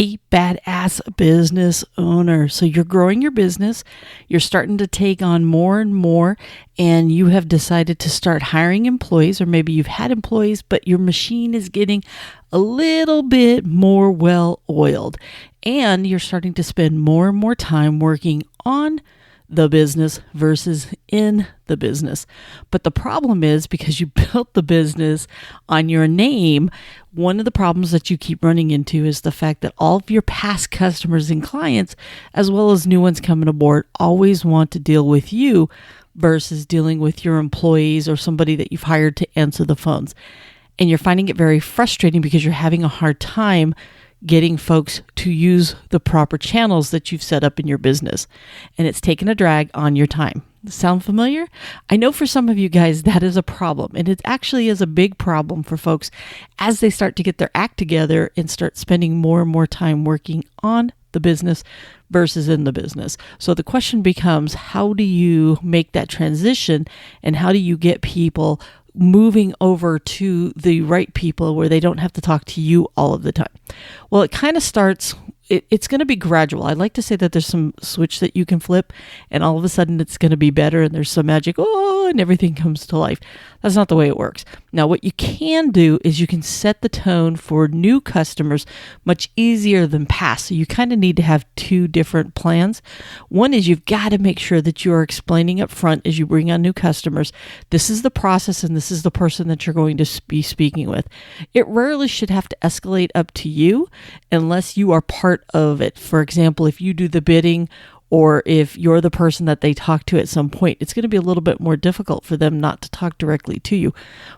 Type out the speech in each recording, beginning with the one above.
Hey, badass business owner. So you're growing your business, you're starting to take on more and more, and you have decided to start hiring employees, or maybe you've had employees, but your machine is getting a little bit more well-oiled, and you're starting to spend more and more time working on the business versus in the business. But the problem is, because you built the business on your name, one of the problems that you keep running into is the fact that all of your past customers and clients, as well as new ones coming aboard, always want to deal with you versus dealing with your employees or somebody that you've hired to answer the phones. And you're finding it very frustrating because you're having a hard time getting folks to use the proper channels that you've set up in your business. And it's taken a drag on your time. Sound familiar? I know for some of you guys that is a problem. And it actually is a big problem for folks as they start to get their act together and start spending more and more time working on the business versus in the business. So the question becomes, how do you make that transition, and how do you get people moving over to the right people where they don't have to talk to you all of the time? Well, it kind of starts, it's going to be gradual. I like to say that there's some switch that you can flip and all of a sudden it's going to be better and there's some magic, and everything comes to life. That's not the way it works. Now, what you can do is you can set the tone for new customers much easier than past. So you kind of need to have two different plans. One is you've got to make sure that you are explaining up front as you bring on new customers, this is the process and this is the person that you're going to be speaking with. It rarely should have to escalate up to you unless you are part of it. For example, if you do the bidding, or if you're the person that they talk to at some point, it's going to be a little bit more difficult for them not to talk directly to you.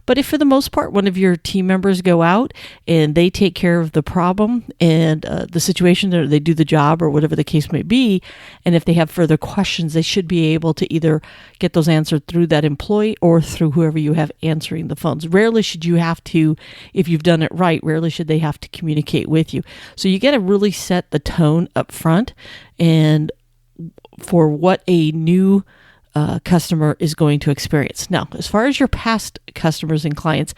But if for the most part, one of your team members go out and they take care of the problem and the situation, or they do the job or whatever the case may be, and if they have further questions, they should be able to either get those answered through that employee or through whoever you have answering the phones. Rarely should you have to, if you've done it right, rarely should they have to communicate with you. So you got to really set the tone up front and for what a new customer is going to experience. Now, as far as your past customers and clients,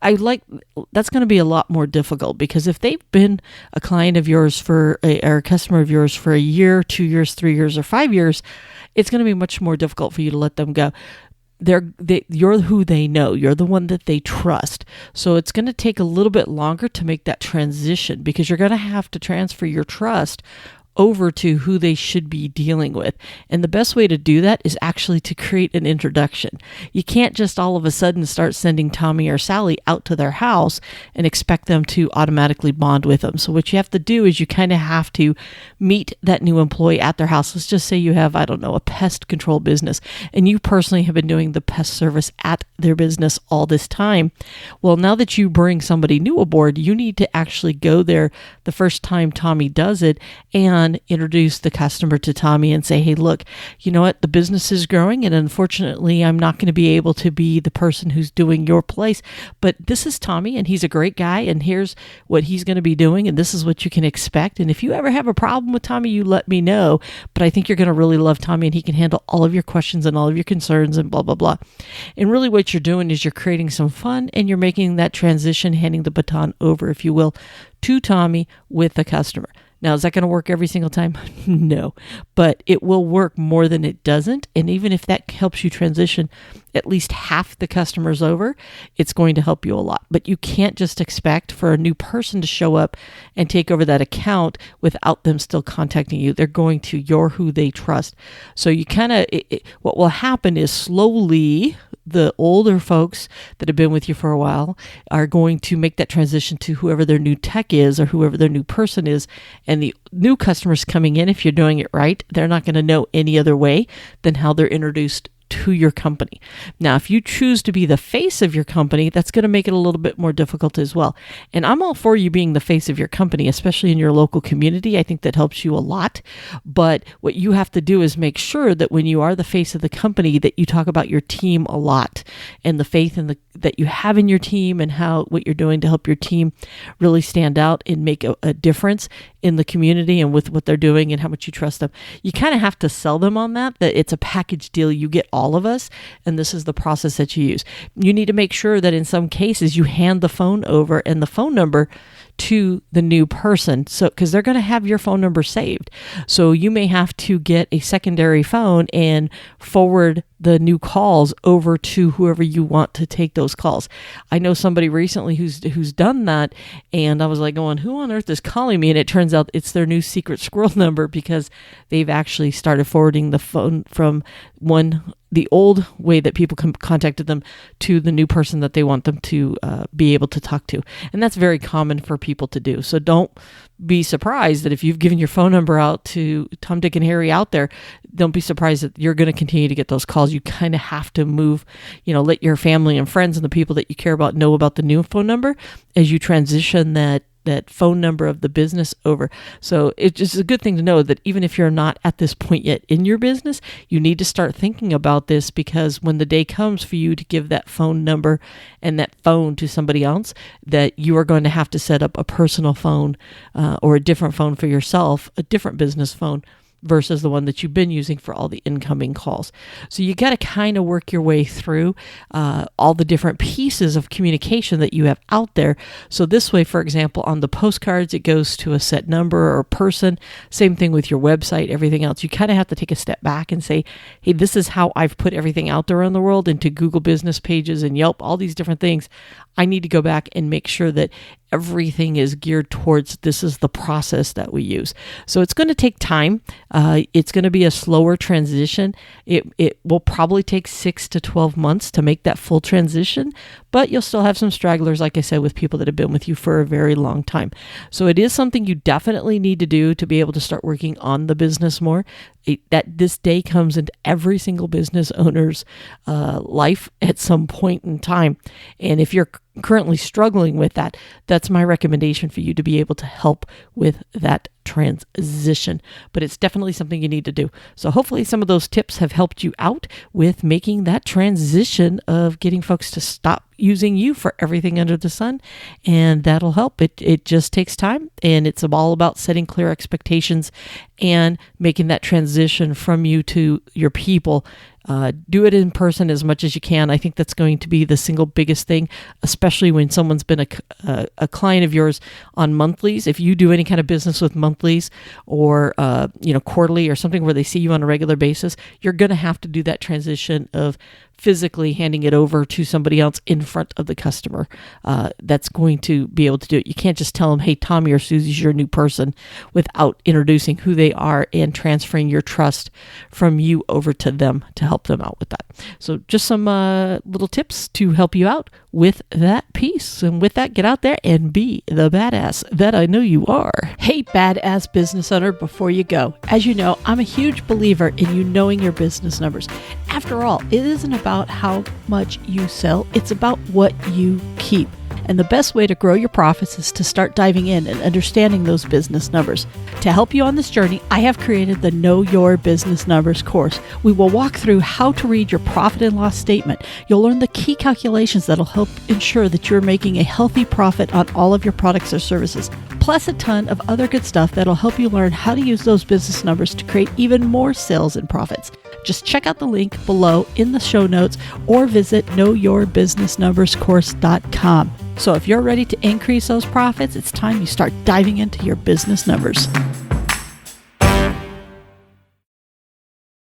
that's going to be a lot more difficult, because if they've been a client of yours or a customer of yours for a year, 2 years, 3 years, or 5 years, it's going to be much more difficult for you to let them go. You're who they know. You're the one that they trust. So it's going to take a little bit longer to make that transition, because you're going to have to transfer your trust over to who they should be dealing with. And the best way to do that is actually to create an introduction. You can't just all of a sudden start sending Tommy or Sally out to their house and expect them to automatically bond with them. So what you have to do is you kind of have to meet that new employee at their house. Let's just say you have, a pest control business, and you personally have been doing the pest service at their business all this time. Well, now that you bring somebody new aboard, you need to actually go there the first time Tommy does it and introduce the customer to Tommy and say, hey, look, you know what? The business is growing, and unfortunately, I'm not going to be able to be the person who's doing your place, but this is Tommy, and he's a great guy, and here's what he's going to be doing, and this is what you can expect. And if you ever have a problem with Tommy, you let me know, but I think you're going to really love Tommy, and he can handle all of your questions and all of your concerns and blah, blah, blah. And really what you're doing is you're creating some fun, and you're making that transition, handing the baton over, if you will, to Tommy with the customer. Now, is that going to work every single time? No, but it will work more than it doesn't. And even if that helps you transition at least half the customers over, it's going to help you a lot. But you can't just expect for a new person to show up and take over that account without them still contacting you. They're going to, you're who they trust. So you what will happen is slowly the older folks that have been with you for a while are going to make that transition to whoever their new tech is or whoever their new person is. And the new customers coming in, if you're doing it right, they're not going to know any other way than how they're introduced to your company. Now, if you choose to be the face of your company, that's going to make it a little bit more difficult as well. And I'm all for you being the face of your company, especially in your local community. I think that helps you a lot. But what you have to do is make sure that when you are the face of the company, that you talk about your team a lot and the faith in that you have in your team and what you're doing to help your team really stand out and make a difference in the community and with what they're doing and how much you trust them. You kind of have to sell them on that it's a package deal. You get all of us, and this is the process that you use. You need to make sure that in some cases you hand the phone over and the phone number to the new person. So, because they're going to have your phone number saved. So you may have to get a secondary phone and forward the new calls over to whoever you want to take those calls. I know somebody recently who's done that, and I was like going, who on earth is calling me? And it turns out it's their new secret squirrel number, because they've actually started forwarding the phone from the old way that people contacted them to the new person that they want them to be able to talk to. And that's very common for people to do. So don't be surprised that if you've given your phone number out to Tom, Dick, and Harry out there, don't be surprised that you're going to continue to get those calls. You kind of have to move, let your family and friends and the people that you care about know about the new phone number as you transition that phone number of the business over. So it's just a good thing to know that even if you're not at this point yet in your business, you need to start thinking about this, because when the day comes for you to give that phone number and that phone to somebody else, that you are going to have to set up a personal phone or a different phone for yourself, a different business phone, versus the one that you've been using for all the incoming calls. So you got to kind of work your way through all the different pieces of communication that you have out there. So this way, for example, on the postcards, it goes to a set number or person. Same thing with your website, everything else. You kind of have to take a step back and say, hey, this is how I've put everything out there in the world into Google business pages and Yelp, all these different things. I need to go back and make sure that everything is geared towards this is the process that we use. So it's going to take time. It's going to be a slower transition. It will probably take 6 to 12 months to make that full transition, but you'll still have some stragglers, like I said, with people that have been with you for a very long time. So it is something you definitely need to do to be able to start working on the business more. That this day comes into every single business owner's life at some point in time. And if you're currently struggling with that, that's my recommendation for you to be able to help with that transition. But it's definitely something you need to do. So hopefully some of those tips have helped you out with making that transition of getting folks to stop using you for everything under the sun, and that'll help. It just takes time, and it's all about setting clear expectations and making that transition from you to your people. Do it in person as much as you can. I think that's going to be the single biggest thing, especially when someone's been a client of yours on monthlies. If you do any kind of business with monthlies or quarterly or something where they see you on a regular basis, you're going to have to do that transition of physically handing it over to somebody else in front of the customer that's going to be able to do it. You can't just tell them, hey, Tommy or Susie's your new person, without introducing who they are and transferring your trust from you over to them to help them out with that. So just some little tips to help you out with that piece. And with that, get out there and be the badass that I know you are. Hey, badass business owner, before you go, as you know, I'm a huge believer in you knowing your business numbers. After all, it isn't about how much you sell, it's about what you keep. And the best way to grow your profits is to start diving in and understanding those business numbers. To help you on this journey, I have created the Know Your Business Numbers course. We will walk through how to read your profit and loss statement. You'll learn the key calculations that'll help ensure that you're making a healthy profit on all of your products or services, plus a ton of other good stuff that'll help you learn how to use those business numbers to create even more sales and profits. Just check out the link below in the show notes or visit knowyourbusinessnumberscourse.com. So if you're ready to increase those profits, it's time you start diving into your business numbers.